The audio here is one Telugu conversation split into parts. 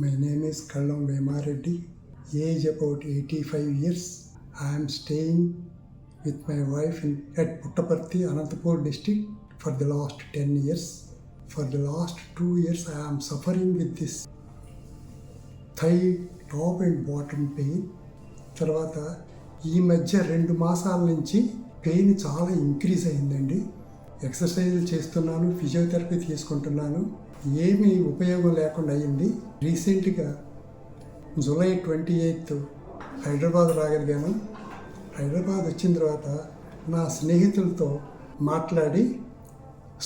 My name is Kallam Vemareddy. Age about 85 years. I am staying with my wife at Puttaparthi, Anantapur district for the last 10 years. For the last 2 years I am suffering with this thigh top and bottom pain. తర్వాత ఈ మధ్య 2 మాసాల నుంచి పెయిన్ చాలా ఇంక్రీజ్ అయిందండి. ఎక్సర్సైజులు చేస్తున్నాను, ఫిజియోథెరపీ తీసుకుంటున్నాను, ఏమీ ఉపయోగం లేకుండా అయింది. రీసెంట్గా జూలై 28 హైదరాబాద్ రాగలిగాను. హైదరాబాద్ వచ్చిన తర్వాత నా స్నేహితులతో మాట్లాడి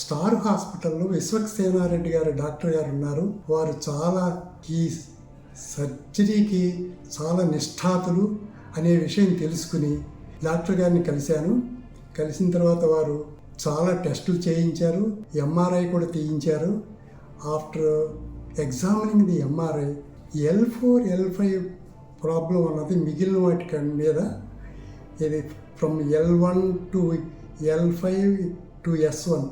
స్టార్ హాస్పిటల్లో విశ్వక్సేనారెడ్డి గారు డాక్టర్ గారు ఉన్నారు. వారు చాలా ఈ సర్జరీకి చాలా నిష్ఠాతులు అనే విషయం తెలుసుకుని డాక్టర్ గారిని కలిశాను. కలిసిన తర్వాత వారు చాలా టెస్టులు చేయించారు, ఎంఆర్ఐ కూడా తీయించారు. After examining the MRI L4, L5 problem అన్నది మిగిలిన వాటి మీద ఇది from L1 to L5 to S1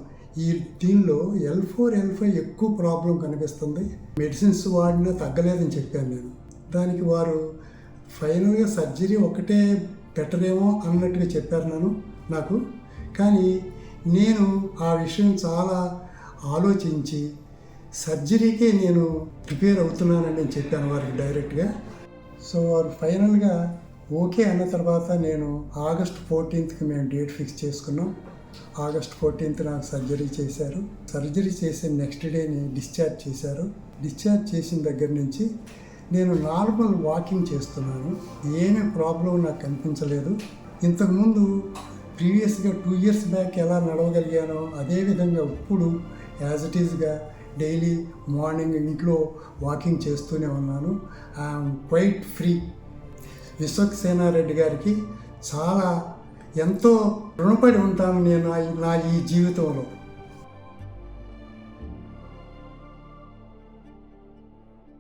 దీనిలో L4, L5 ఎక్కువ ప్రాబ్లం కనిపిస్తుంది. మెడిసిన్స్ వాడినా తగ్గలేదని చెప్పాను నేను. దానికి వారు ఫైనల్గా సర్జరీ ఒకటే బెటర్ ఏమో అన్నట్టుగా చెప్పారు నాకు. కానీ నేను ఆ విషయం చాలా ఆలోచించి సర్జరీకే నేను ప్రిపేర్ అవుతున్నానని నేను చెప్పాను వారికి డైరెక్ట్గా. సో వారు ఫైనల్గా ఓకే అన్న తర్వాత నేను ఆగస్ట్ 14కి మేము డేట్ ఫిక్స్ చేసుకున్నాం. ఆగస్ట్ 14th నాకు సర్జరీ చేశారు. సర్జరీ చేసిన నెక్స్ట్ డేని డిశ్చార్జ్ చేశారు. డిశ్చార్జ్ చేసిన దగ్గర నుంచి నేను నార్మల్ వాకింగ్ చేస్తున్నాను. ఏమీ ప్రాబ్లం నాకు కనిపించలేదు. ఇంతకుముందు ప్రీవియస్గా 2 years బ్యాక్ ఎలా నడవగలిగానో అదేవిధంగా ఇప్పుడు యాజ్ ఇట్ ఈజ్గా డైలీ మార్నింగ్ ఇంట్లో వాకింగ్ చేస్తూనే ఉన్నాను. I'm quite free. విశ్వక్సేనారెడ్డి గారికి చాలా ఎంతో రుణపడి ఉంటాను నేను నా ఈ జీవితంలో.